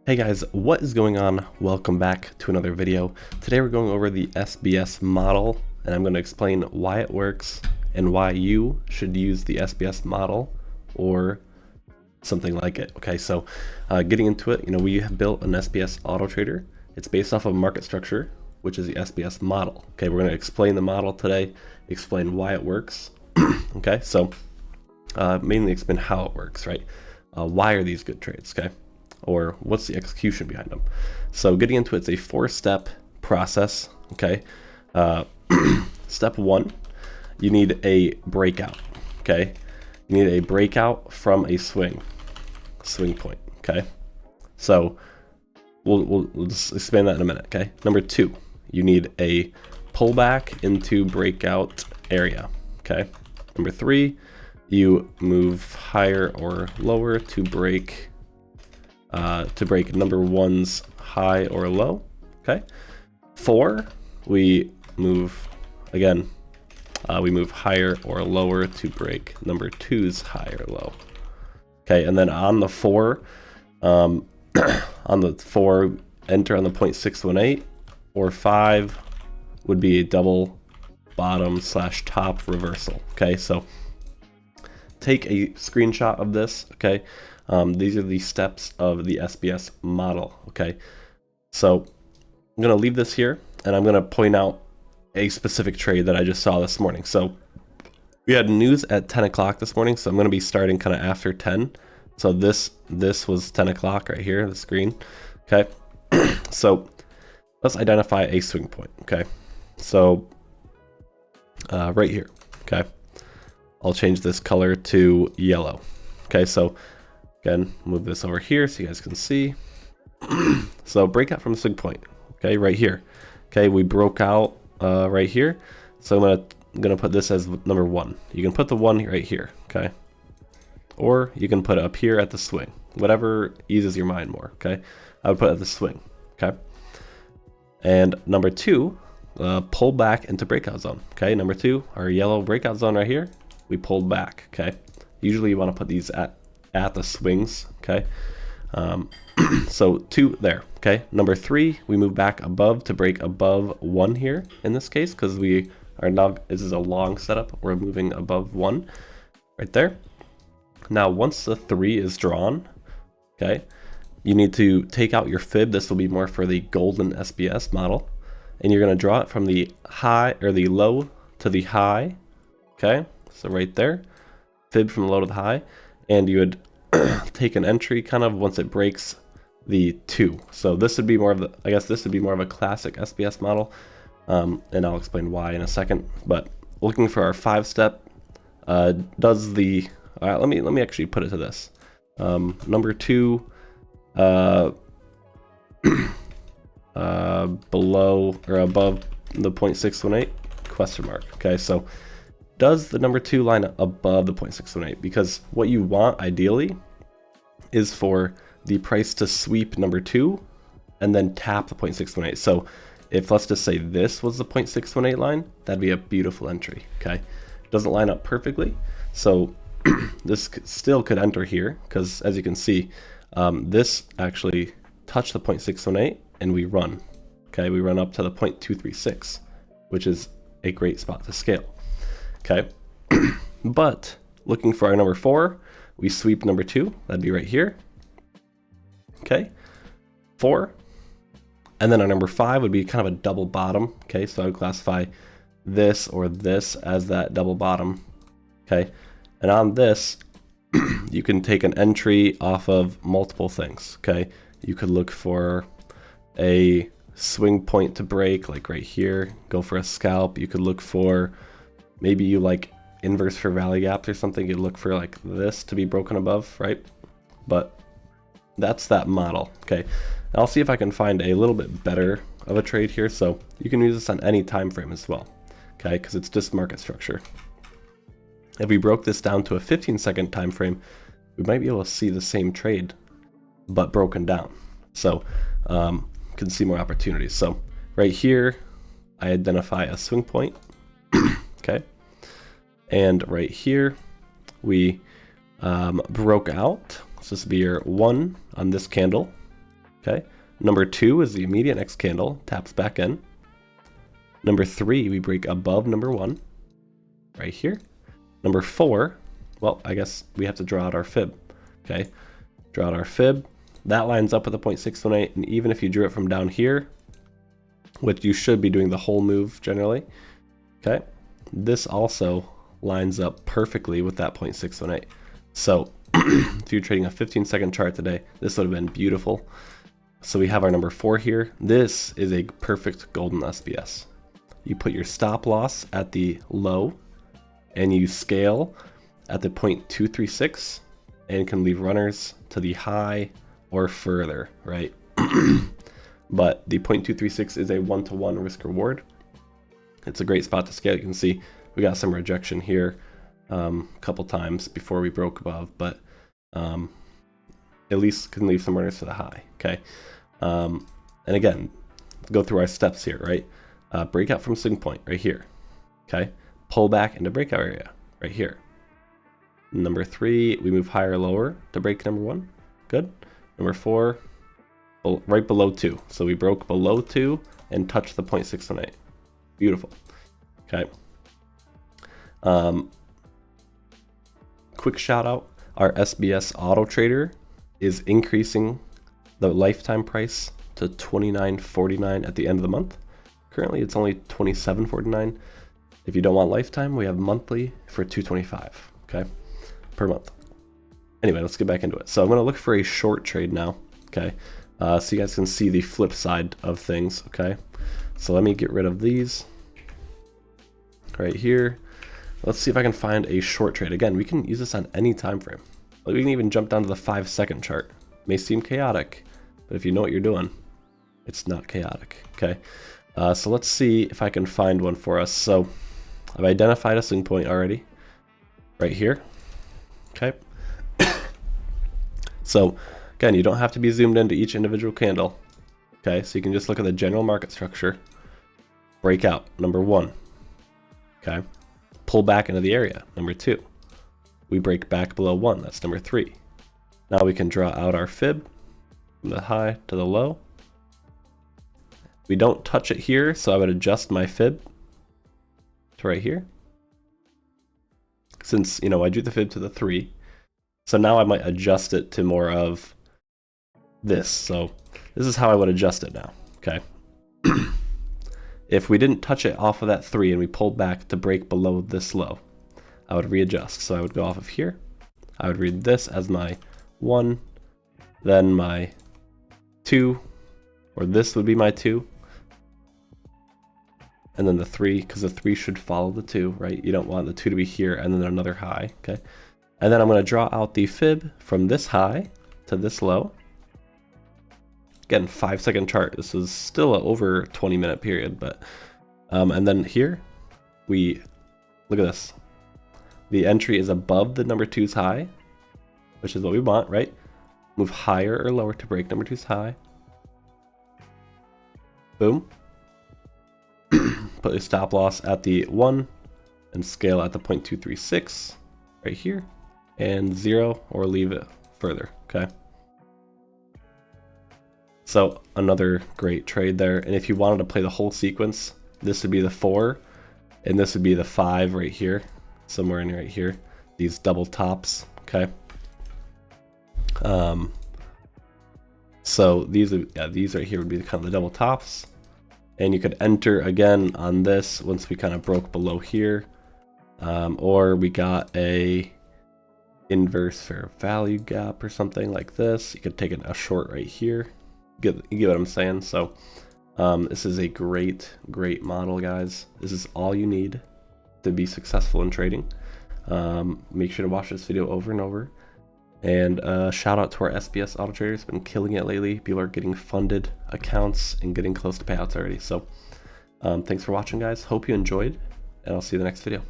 Hey guys, what is going on? Welcome back to another video. Today we're going over the SBS model and I'm going to explain why it works and why you should use the SBS model or something like it. Okay, so getting into it, we have built an SBS auto trader. It's based off of market structure, which is the SBS model. Okay, we're going to explain the model today, explain why it works. Okay, so mainly explain how it works, right? Why are these good trades, okay? Or what's the execution behind them? So getting into it's a 4-step process, okay? Step 1, you need a breakout, okay? You need a breakout from a swing point, okay? So we'll just expand that in a minute, okay? Number 2, you need a pullback into breakout area, okay? Number 3, you move higher or lower to break number 1's high or low, okay? 4, we move higher or lower to break number 2's high or low, okay? And then on the 4, enter on the 0.618, or 5 would be a double bottom / top reversal, okay? So take a screenshot of this, okay? These are the steps of the SBS model, okay? So I'm gonna leave this here and I'm gonna point out a specific trade that I just saw this morning. So we had news at 10 o'clock this morning, so I'm gonna be starting kind of after 10. So this was 10 o'clock right here, the screen, okay? So let's identify a swing point, okay? So right here, okay? I'll change this color to yellow, okay? So again, move this over here so you guys can see. So breakout from a swing point, okay, right here. Okay, we broke out right here. So I'm gonna put this as number 1. You can put the 1 right here, okay? Or you can put it up here at the swing. Whatever eases your mind more, okay? I would put it at the swing, okay? And number 2, pull back into breakout zone, okay? Number 2, our yellow breakout zone right here, we pulled back, okay? Usually you wanna put these at the swings, okay? So 2 there, okay? Number 3, we move back above to break above 1 here in this case, because we are now, this is a long setup, we're moving above 1 right there. Now once the 3 is drawn, okay, you need to take out your fib. This will be more for the golden SBS model, and you're going to draw it from the high or the low to the high, okay? So right there, fib from the low to the high, and you would take an entry kind of once it breaks the 2. So this would be more of the, I guess this would be more of a classic SBS model, and I'll explain why in a second. But looking for our 5-step, does the let me actually put it to this. Number 2, below or above the 0.618 question mark. Okay, so does the number 2 line above the 0.618? Because what you want ideally is for the price to sweep number 2 and then tap the 0.618. So if, let's just say this was the 0.618 line, that'd be a beautiful entry, okay? Doesn't line up perfectly, so this still could enter here, because as you can see, this actually touched the 0.618 and we run, okay? We run up to the 0.236, which is a great spot to scale. Okay, but looking for our number 4, we sweep number 2, that'd be right here. Okay, 4, and then our number 5 would be kind of a double bottom. Okay, so I would classify this or this as that double bottom. Okay, and on this, you can take an entry off of multiple things. Okay, you could look for a swing point to break, like right here, go for a scalp. You could look for, maybe you like inverse for valley gaps or something. You'd look for like this to be broken above, right? But that's that model, okay? And I'll see if I can find a little bit better of a trade here. So you can use this on any time frame as well, okay? Because it's just market structure. If we broke this down to a 15-second time frame, we might be able to see the same trade, but broken down. So can see more opportunities. So right here, I identify a swing point. Okay, and right here we broke out. So this would be your 1 on this candle. Okay. Number 2 is the immediate next candle, taps back in. Number 3, we break above number 1, right here. Number 4, well, I guess we have to draw out our fib. Okay, draw out our fib. That lines up with the 0.618, and even if you drew it from down here, which you should be doing the whole move generally, okay, this also lines up perfectly with that 0.618. So if you're trading a 15-second chart today, this would have been beautiful. So we have our number 4 here. This is a perfect golden SBS. You put your stop loss at the low, and you scale at the 0.236, and can leave runners to the high or further, right? But the 0.236 is a 1-to-1 risk reward. It's a great spot to scale. You can see we got some rejection here a couple times before we broke above, but at least can leave some runners to the high, okay? And again, go through our steps here, right? Breakout from swing point right here, okay? Pull back into breakout area right here. Number 3, we move higher or lower to break number 1. Good. Number 4, right below 2. So we broke below 2 and touched the 0.618. Beautiful. Okay. Quick shout out. Our SBS Auto Trader is increasing the lifetime price to $29.49 at the end of the month. Currently it's only $27.49. If you don't want lifetime, we have monthly for $225, okay, per month. Anyway, let's get back into it. So I'm going to look for a short trade now, okay, so you guys can see the flip side of things, okay. So let me get rid of these right here. Let's see if I can find a short trade. Again, we can use this on any time frame. We can even jump down to the 5-second chart. It may seem chaotic, but if you know what you're doing, it's not chaotic, okay. So let's see if I can find one for us. So I've identified a swing point already, right here, okay. So again, you don't have to be zoomed into each individual candle, okay. So you can just look at the general market structure. Breakout, number 1, okay. Pull back into the area, number 2. We break back below 1, that's number 3. Now we can draw out our fib from the high to the low. We don't touch it here, so I would adjust my fib to right here. Since, you know, I drew the fib to the 3, so now I might adjust it to more of this. So this is how I would adjust it now, okay? If we didn't touch it off of that 3 and we pulled back to break below this low, I would readjust. So I would go off of here. I would read this as my 1, then my 2, or this would be my 2, and then the 3, because the 3 should follow the 2, right? You don't want the 2 to be here and then another high, okay? And then I'm going to draw out the fib from this high to this low. Again, 5-second chart. This is still an over 20-minute period, but and then here we look at this. The entry is above the number 2's high, which is what we want, right? Move higher or lower to break number 2's high. Boom. Put your stop loss at the 1 and scale at the 0.236 right here, and 0 or leave it further, okay? So another great trade there. And if you wanted to play the whole sequence, this would be the 4 and this would be the 5 right here, somewhere in right here, these double tops, okay? So these right here would be kind of the double tops. And you could enter again on this once we kind of broke below here, or we got a inverse fair value gap or something like this. You could take a short right here. You get what I'm saying? So this is a great model, guys. This is all you need to be successful in trading. Make sure to watch this video over and over. And shout out to our SBS Auto Traders. Been killing it lately. People are getting funded accounts and getting close to payouts already. So thanks for watching, guys. Hope you enjoyed, and I'll see you in the next video.